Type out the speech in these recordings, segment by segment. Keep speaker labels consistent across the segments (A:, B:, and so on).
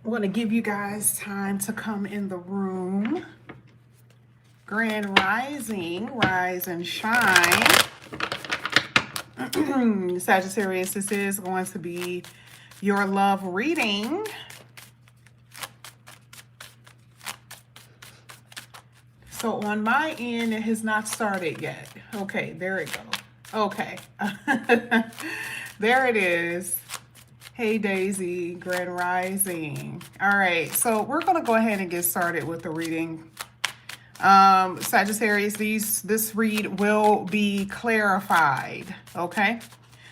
A: I'm going to give you guys time to come in the room. Grand Rising, rise and shine. Sagittarius, this is going to be your love reading. So on my end, it has not started yet. Okay, there it go. Okay. There it is. Hey Daisy, Grand Rising. All right, so we're going to go ahead and get started with the reading. Sagittarius, this read will be clarified, okay?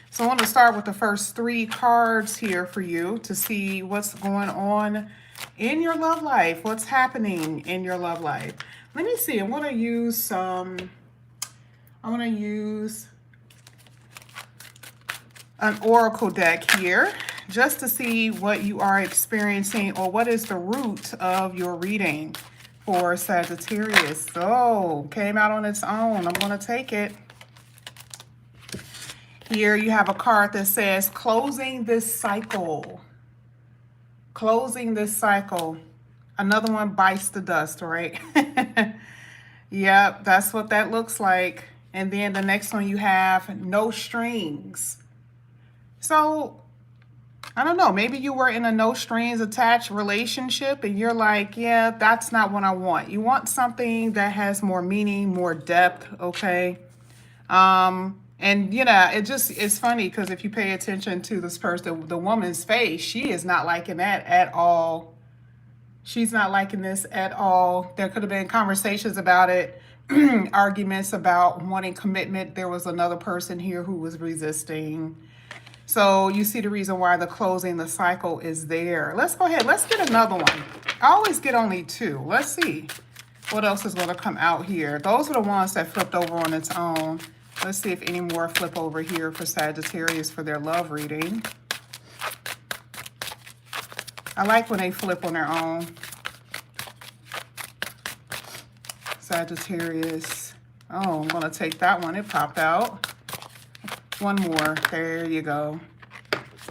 A: So I want to start with the first 3 cards here for you to see what's going on in your love life, what's happening in your love life. Let me see. I'm going to use an oracle deck here just to see what you are experiencing or what is the root of your reading for Sagittarius. So, came out on its own. I'm going to take it. Here you have a card that says closing this cycle. Closing this cycle. Another one bites the dust, right? Yep, that's what that looks like. And then the next one you have no strings. So, I don't know, maybe you were in a no strings attached relationship and you're like, yeah, that's not what I want. You want something that has more meaning, more depth, okay? And you know, it's funny because if you pay attention to this person, the woman's face, she is not liking that at all. She's not liking this at all. There could have been conversations about it, arguments about wanting commitment. There was another person here who was resisting. So you see the reason why the closing the cycle is there. Let's go ahead. Let's get another one. I always get only 2. Let's see what else is going to come out here. Those are the ones that flipped over on its own. Let's see if any more flip over here for Sagittarius for their love reading. I like when they flip on their own. Sagittarius. Oh, I'm going to take that one. It popped out. One more. There you go.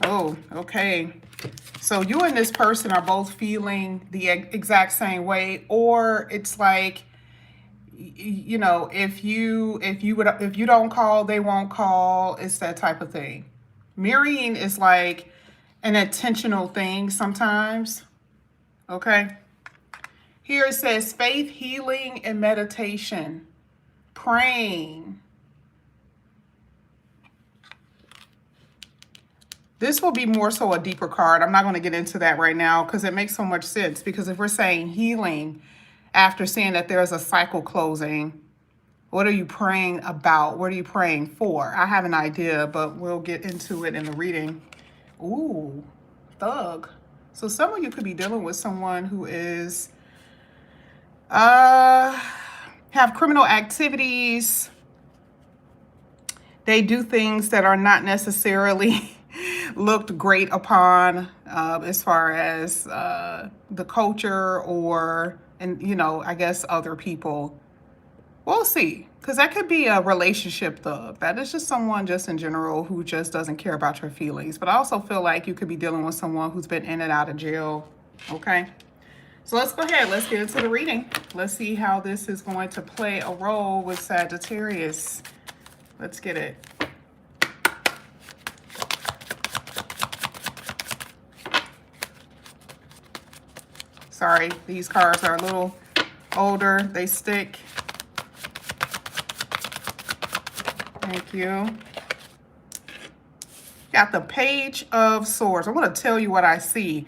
A: Oh, okay. So you and this person are both feeling the exact same way, or it's like, you know, if you don't call, they won't call. It's that type of thing. Mirroring is like an intentional thing sometimes. Okay. Here it says faith, healing, and meditation. Praying. This will be more so a deeper card. I'm not going to get into that right now because it makes so much sense. Because if we're saying healing after seeing that there's a cycle closing, what are you praying about? What are you praying for? I have an idea, but we'll get into it in the reading. Ooh, thug. So some of you could be dealing with someone who is, have criminal activities. They do things that are not necessarily looked great upon as far as the culture or, and you know, I guess other people. We'll see, because that could be a relationship thug. That is just someone just in general who just doesn't care about your feelings. But I also feel like you could be dealing with someone who's been in and out of jail. Okay, so let's go ahead. Let's get into the reading. Let's see how this is going to play a role with Sagittarius. Let's get it. Sorry, these cards are a little older. They stick. Thank you. Got the Page of Swords. I'm going to tell you what I see.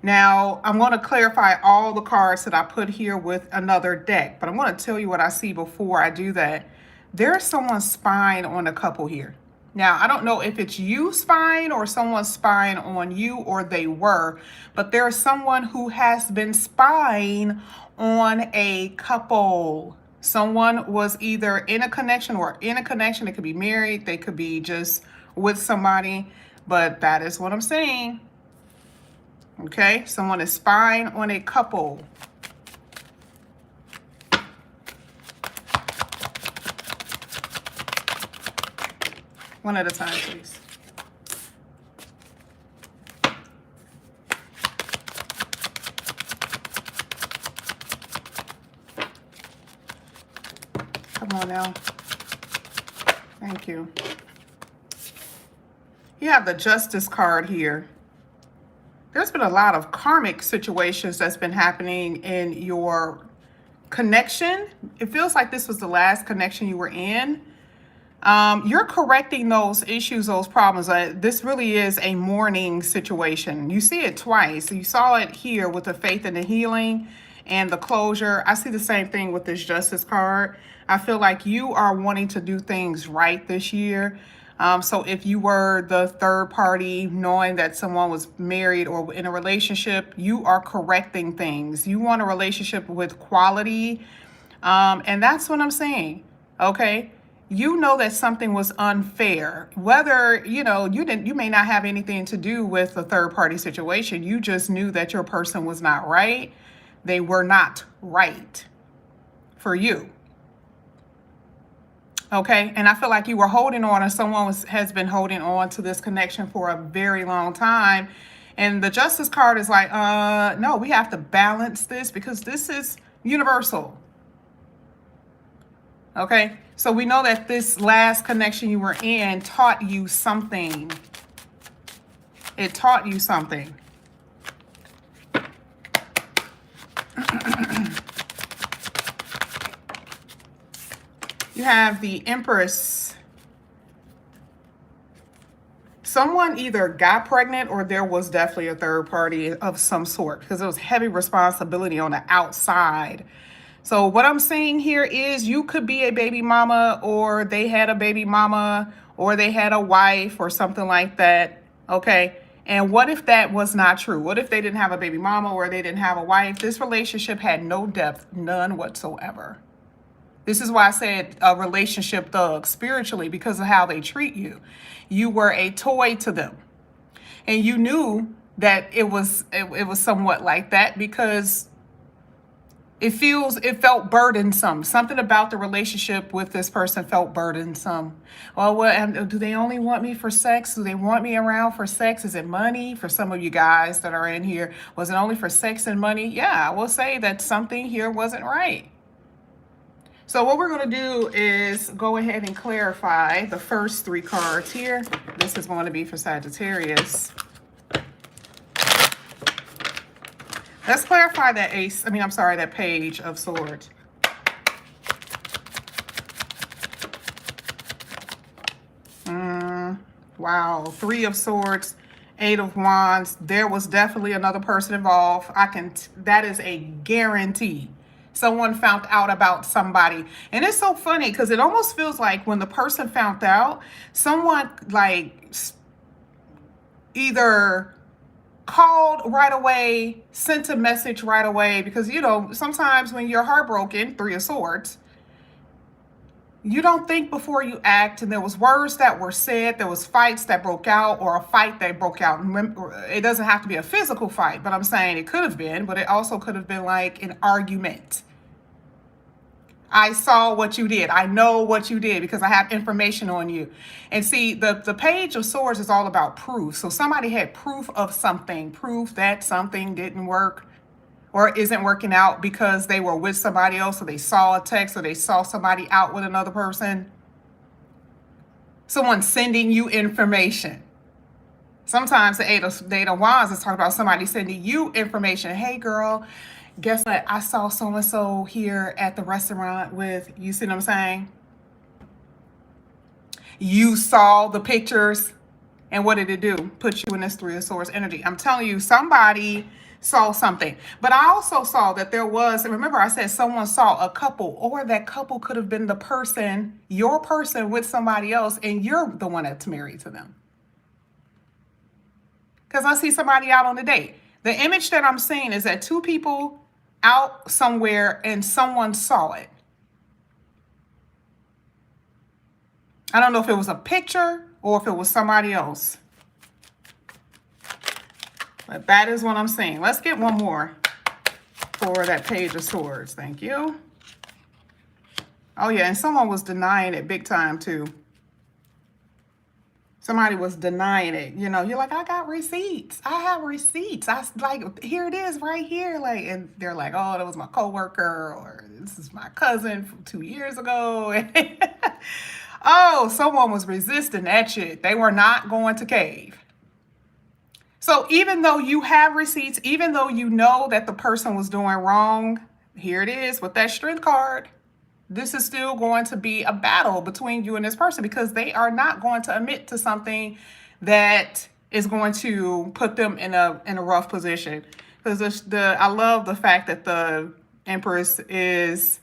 A: Now, I'm going to clarify all the cards that I put here with another deck, but I'm going to tell you what I see before I do that. There's someone spying on a couple here. Now, I don't know if it's you spying or someone spying on you, or they were, but there's someone who has been spying on a couple. Someone was either in a connection or in a connection. They could be married. They could be just with somebody, but that is what I'm saying. Okay, someone is spying on a couple. One at a time, please. Come on now. Thank you. You have the Justice card here. There's been a lot of karmic situations that's been happening in your connection. It feels like this was the last connection you were in. You're correcting those issues, those problems. This really is a mourning situation. You see it twice. You saw it here with the faith and the healing and the closure. I see the same thing with this Justice card. I feel like you are wanting to do things right this year. So if you were the third party, knowing that someone was married or in a relationship, you are correcting things. You want a relationship with quality. And that's what I'm saying. Okay. You know that something was unfair, whether, you may not have anything to do with a third party situation. You just knew that your person was not right. They were not right for you. Okay. And I feel like you were holding on, or someone has been holding on to this connection for a very long time. And the Justice card is like, no, we have to balance this because this is universal. Okay. So we know that this last connection you were in taught you something. It taught you something. You have the Empress. Someone either got pregnant or there was definitely a third party of some sort, because there was heavy responsibility on the outside. So what I'm saying here is you could be a baby mama, or they had a baby mama, or they had a wife or something like that. Okay. And what if that was not true? What if they didn't have a baby mama or they didn't have a wife? This relationship had no depth, none whatsoever. This is why I said a relationship thug spiritually, because of how they treat you. You were a toy to them. And you knew that it was somewhat like that because it felt burdensome. Something about the relationship with this person felt burdensome. Well, do they only want me for sex? Do they want me around for sex? Is it money? For some of you guys that are in here, was it only for sex and money? Yeah, I will say that something here wasn't right. So what we're going to do is go ahead and clarify the first three cards here. This is going to be for Sagittarius. Let's clarify that that Page of Swords. Wow. Three of Swords, Eight of Wands. There was definitely another person involved. That is a guarantee. Someone found out about somebody. And it's so funny because it almost feels like when the person found out, someone like either called right away, sent a message right away, because sometimes when you're heartbroken, Three of Swords, you don't think before you act, and there was words that were said, there was fights that broke out, or a fight that broke out. It doesn't have to be a physical fight, but I'm saying it could have been, but it also could have been like an argument. I saw what you did. I know what you did because I have information on you. And see, the Page of Swords is all about proof. So somebody had proof of something, proof that something didn't work or isn't working out because they were with somebody else, or they saw a text, or they saw somebody out with another person. Someone sending you information. Sometimes the Eight of Wands is talking about somebody sending you information. Hey, girl, guess what? I saw so-and-so here at the restaurant with, you see what I'm saying? You saw the pictures, and what did it do? Put you in this Three of Swords energy. I'm telling you, somebody saw something. But I also saw that there was, remember I said someone saw a couple, or that couple could have been the person, your person with somebody else, and you're the one that's married to them. Because I see somebody out on a date. The image that I'm seeing is that two people out somewhere and someone saw it. I don't know if it was a picture or if it was somebody else. But that is what I'm saying. Let's get one more for that Page of Swords. Thank you. Oh, yeah, and someone was denying it big time, too. Somebody was denying it. You know, you're like, I got receipts. I have receipts. I like, here it is right here. Like, and they're like, oh, that was my coworker, or this is my cousin from 2 years ago. Oh, someone was resisting that shit. They were not going to cave. So even though you have receipts, even though you know that the person was doing wrong, here it is with that strength card. This is still going to be a battle between you and this person because they are not going to admit to something that is going to put them in a rough position. Because I love the fact that the Empress is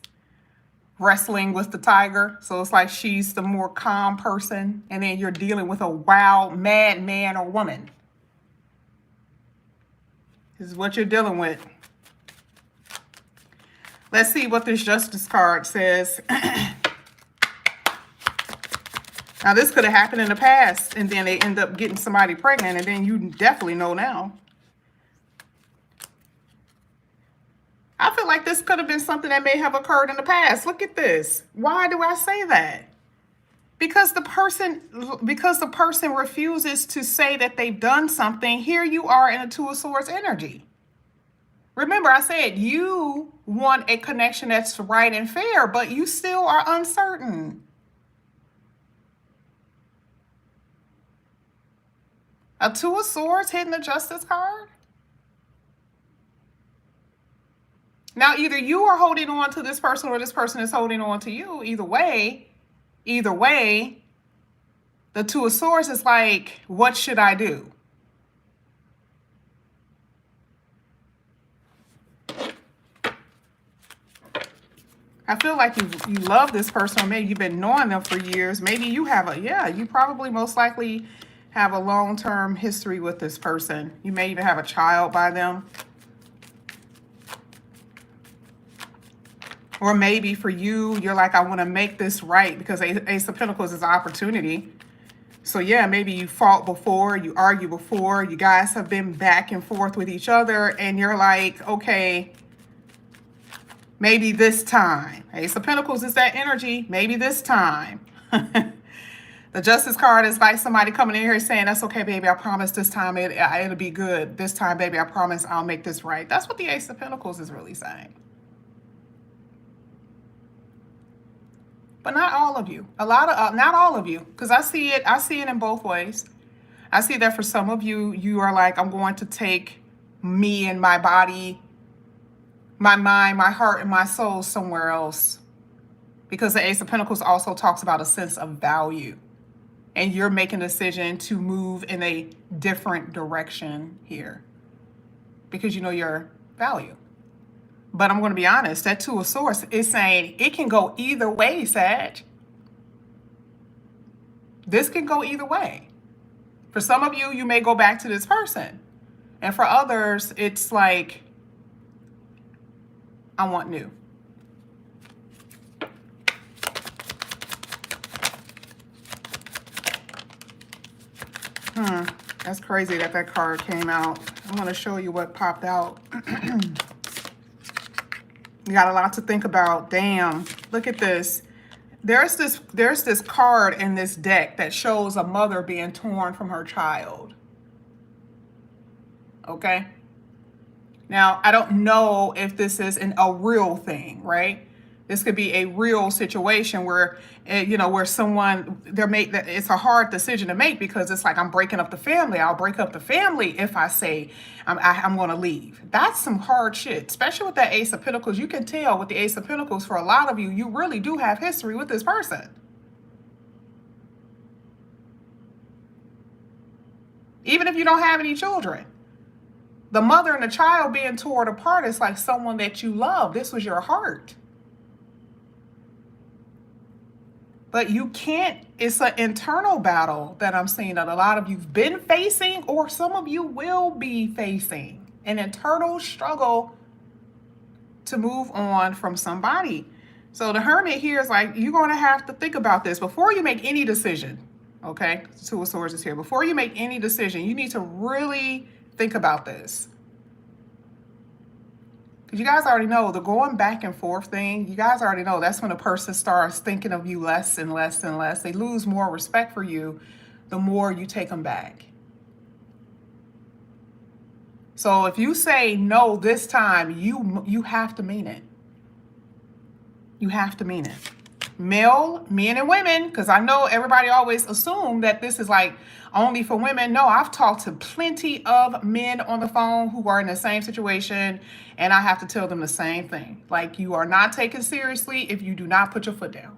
A: wrestling with the tiger. So it's like she's the more calm person, and then you're dealing with a wild, mad man or woman. This is what you're dealing with. Let's see what this Justice card says. Now, this could have happened in the past, and then they end up getting somebody pregnant, and then you definitely know now. I feel like this could have been something that may have occurred in the past. Look at this. Why do I say that? Because the person refuses to say that they've done something. Here you are in a Two of Swords energy. Remember, I said you want a connection that's right and fair, but you still are uncertain. A Two of Swords hitting the Justice card? Now, either you are holding on to this person or this person is holding on to you. Either way, the Two of Swords is like, what should I do? I feel like you love this person, or maybe you've been knowing them for years. Maybe you have you probably most likely have a long-term history with this person. You may even have a child by them. Or maybe for you, you're like, I want to make this right, because Ace of Pentacles is an opportunity. So yeah, maybe you fought before, you argued before, you guys have been back and forth with each other, and you're like, okay, maybe this time. Ace of Pentacles is that energy. Maybe this time. The Justice card is like somebody coming in here saying, that's okay, baby. I promise this time it'll be good. This time, baby, I promise I'll make this right. That's what the Ace of Pentacles is really saying. But not all of you. Not all of you, because I see it in both ways. I see that for some of you, you are like, I'm going to take me and my body, my mind, my heart, and my soul somewhere else. Because the Ace of Pentacles also talks about a sense of value. And you're making a decision to move in a different direction here. Because you know your value. But I'm going to be honest, that Two of Swords is saying it can go either way, Sag. This can go either way. For some of you, you may go back to this person. And for others, it's like, I want new. That's crazy that card came out. I'm going to show you what popped out. You got a lot to think about. Damn, look at this. There's this card in this deck that shows a mother being torn from her child. Okay? Now, I don't know if this is a real thing, right? This could be a real situation where, where someone, it's a hard decision to make, because it's like, I'm breaking up the family. I'll break up the family if I say I'm going to leave. That's some hard shit, especially with that Ace of Pentacles. You can tell with the Ace of Pentacles, for a lot of you, you really do have history with this person. Even if you don't have any children. The mother and the child being torn apart is like someone that you love. This was your heart. But you can't, it's an internal battle that I'm seeing that a lot of you've been facing, or some of you will be facing. An internal struggle to move on from somebody. So the Hermit here is like, you're going to have to think about this before you make any decision. Okay? Two of Swords is here. Before you make any decision, you need to really think about this. Because you guys already know the going back and forth thing, you guys already know that's when a person starts thinking of you less and less and less. They lose more respect for you the the more you take them back. So if you say no this time, you have to mean it. You have to mean it. Men and women, because I know everybody always assume that this is like only for women. No, I've talked to plenty of men on the phone who are in the same situation, and I have to tell them the same thing. Like, you are not taken seriously if you do not put your foot down.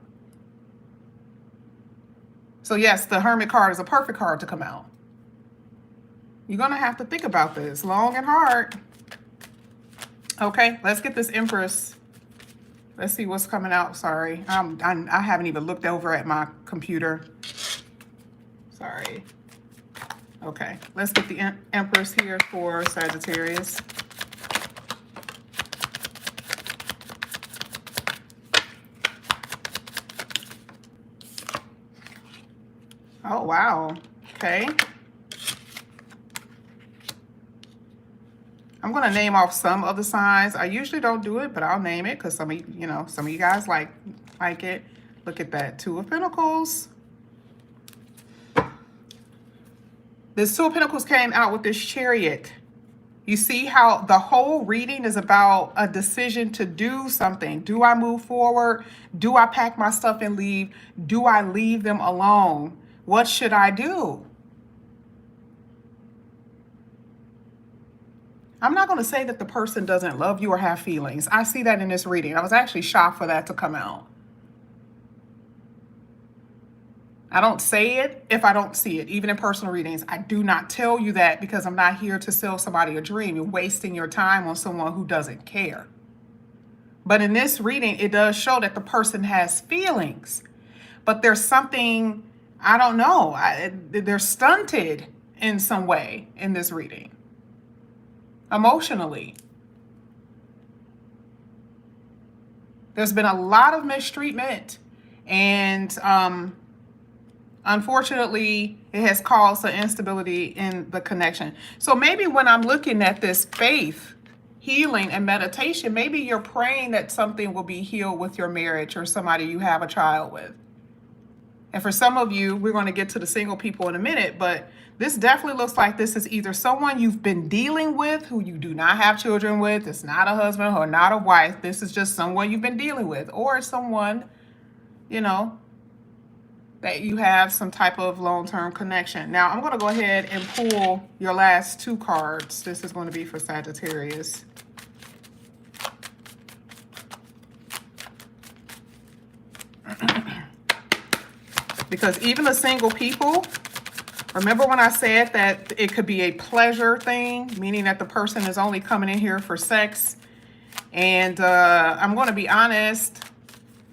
A: So yes, the Hermit card is a perfect card to come out. You're going to have to think about this long and hard. Okay, let's get this Empress. Let's see what's coming out. Sorry, I haven't even looked over at my computer. Sorry. Okay, let's get the Empress here for Sagittarius. Oh, wow. Okay. I'm going to name off some of the signs. I usually don't do it, but I'll name it because some of you guys like it. Look at that. Two of Pentacles. This Two of Pentacles came out with this Chariot. You see how the whole reading is about a decision to do something. Do I move forward? Do I pack my stuff and leave? Do I leave them alone? What should I do? I'm not going to say that the person doesn't love you or have feelings. I see that in this reading. I was actually shocked for that to come out. I don't say it if I don't see it. Even in personal readings, I do not tell you that because I'm not here to sell somebody a dream. You're wasting your time on someone who doesn't care. But in this reading, it does show that the person has feelings. But there's something, I don't know, they're stunted in some way in this reading. Emotionally. There's been a lot of mistreatment, and unfortunately, it has caused an instability in the connection. So maybe when I'm looking at this faith, healing, and meditation, maybe you're praying that something will be healed with your marriage or somebody you have a child with. And for some of you, we're going to get to the single people in a minute, but this definitely looks like this is either someone you've been dealing with who you do not have children with. It's not a husband or not a wife. This is just someone you've been dealing with, or someone, that you have some type of long-term connection. Now, I'm going to go ahead and pull your last two cards. This is going to be for Sagittarius. Because even the single people, remember when I said that it could be a pleasure thing, meaning that the person is only coming in here for sex. And I'm going to be honest,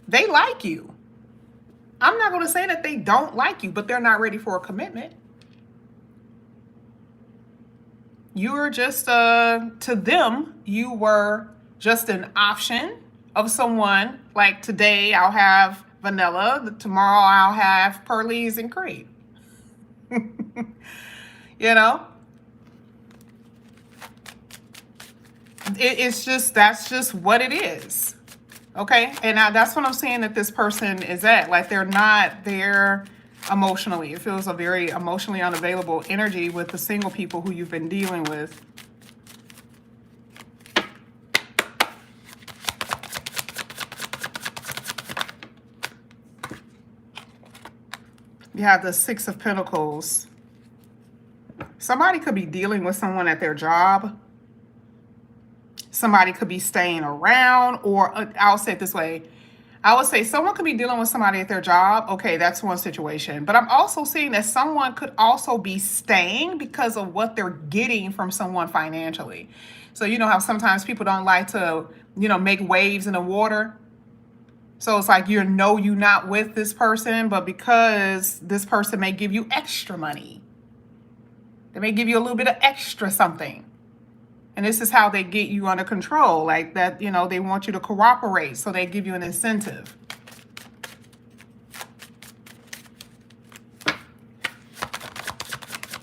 A: they like you. I'm not going to say that they don't like you, but they're not ready for a commitment. You're just, to them, you were just an option of someone. Like today, I'll have vanilla. Tomorrow, I'll have Pearlies and cream. That's just what it is. Okay, and now that's what I'm saying that this person is at. Like, they're not there emotionally. It feels a very emotionally unavailable energy with the single people who you've been dealing with. You have the Six of Pentacles. Somebody could be dealing with someone at their job. Somebody could be staying around, or I'll say it this way. I would say someone could be dealing with somebody at their job. Okay, that's one situation. But I'm also seeing that someone could also be staying because of what they're getting from someone financially. So you know how sometimes people don't like to, make waves in the water. So it's like you're not with this person, but because this person may give you extra money. They may give you a little bit of extra something. And this is how they get you under control. Like that, they want you to cooperate. So they give you an incentive.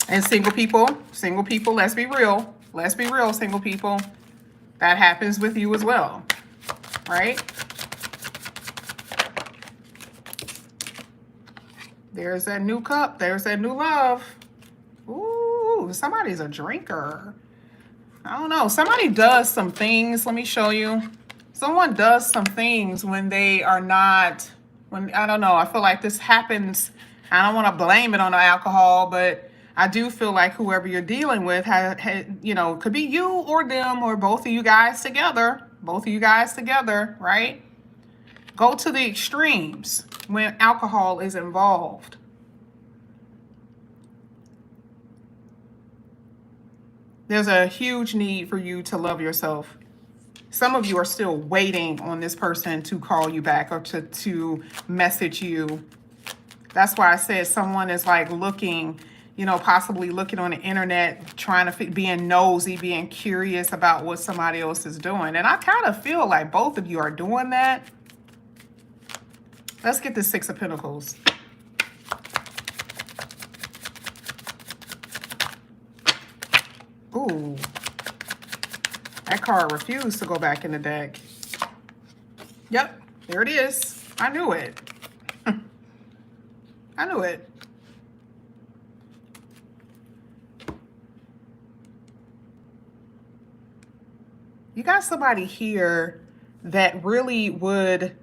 A: And single people, let's be real. Let's be real, single people. That happens with you as well. Right? There's that new cup. There's that new love. Ooh, somebody's a drinker. I don't know. Somebody does some things. Let me show you. Someone does some things when they are not, when, I don't know. I feel like this happens. I don't want to blame it on the alcohol, but I do feel like whoever you're dealing with, you know, could be you or them or both of you guys together. Both of you guys together, right? Go to the extremes when alcohol is involved. There's a huge need for you to love yourself. Some of you are still waiting on this person to call you back or to message you. That's why I said someone is like looking, you know, possibly looking on the internet, trying to being nosy, being curious about what somebody else is doing. And I kind of feel like both of you are doing that. Let's get the Six of Pentacles. Ooh. That card refused to go back in the deck. Yep, there it is. I knew it. I knew it. You got somebody here that really would,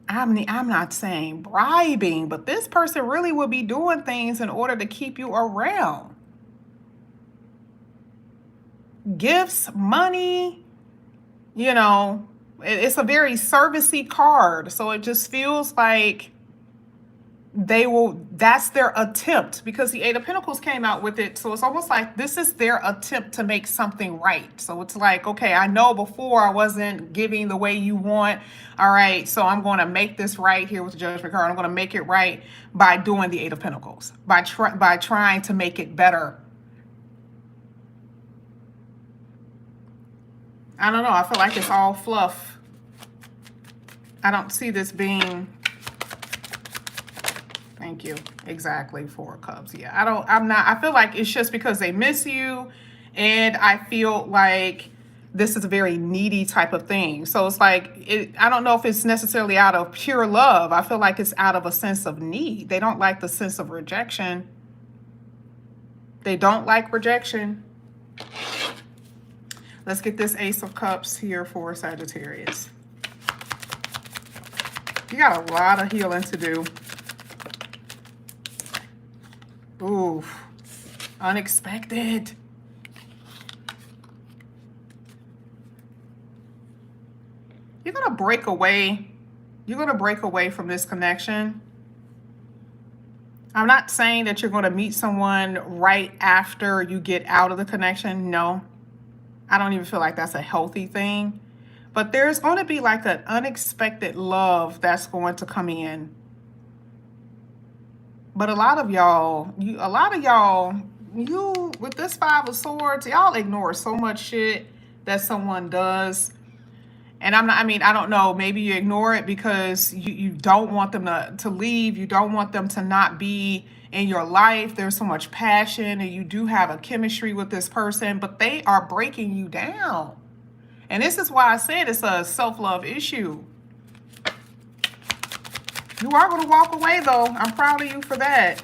A: I'm not saying bribing, but this person really would be doing things in order to keep you around. Gifts, money, you know, it's a very servicey card. So it just feels like that's their attempt, because the Eight of Pentacles came out with it. So it's almost like this is their attempt to make something right. So it's like, okay, I know before I wasn't giving the way you want. All right, so I'm going to make this right here with the Judgment card. I'm going to make it right by doing the Eight of Pentacles, by trying to make it better. I don't know. I feel like it's all fluff. I don't see this being... Thank you. Exactly. Four of Cups. Yeah, I feel like it's just because they miss you. And I feel like this is a very needy type of thing. So it's like, I don't know if it's necessarily out of pure love. I feel like it's out of a sense of need. They don't like the sense of rejection. They don't like rejection. Let's get this Ace of Cups here for Sagittarius. You got a lot of healing to do. Ooh, unexpected. You're going to break away. You're going to break away from this connection. I'm not saying that you're going to meet someone right after you get out of the connection. No. I don't even feel like that's a healthy thing. But there's going to be like an unexpected love that's going to come in. But a lot of y'all, you with this Five of Swords, y'all ignore so much shit that someone does. And I don't know, maybe you ignore it because you don't want them to leave. You don't want them to not be in your life. There's so much passion and you do have a chemistry with this person, but they are breaking you down. And this is why I said it's a self-love issue. You are going to walk away, though. I'm proud of you for that.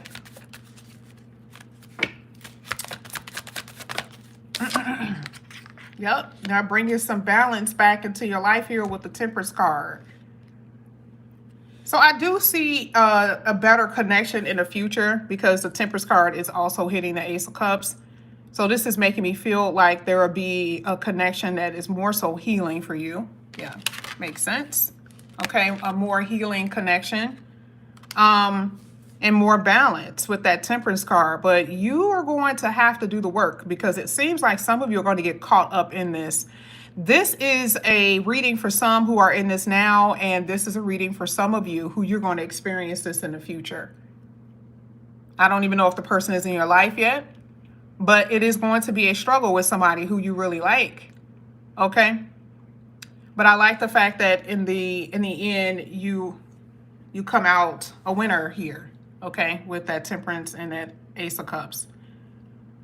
A: Yep. Now bringing some balance back into your life here with the Temperance card. So I do see a better connection in the future because the Temperance card is also hitting the Ace of Cups. So this is making me feel like there will be a connection that is more so healing for you. Yeah, makes sense. Okay, a more healing connection. And more balance with that Temperance card. But you are going to have to do the work because it seems like some of you are going to get caught up in this. This is a reading for some who are in this now, and this is a reading for some of you who you're going to experience this in the future. I don't even know if the person is in your life yet, but it is going to be a struggle with somebody who you really like. Okay? But I like the fact that in the end, you come out a winner here. Okay, with that Temperance and that Ace of Cups.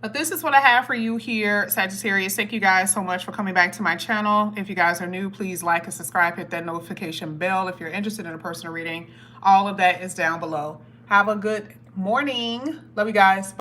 A: But this is what I have for you here, Sagittarius. Thank you guys so much for coming back to my channel. If you guys are new, please like and subscribe, hit that notification bell. If you're interested in a personal reading, all of that is down below. Have a good morning. Love you guys.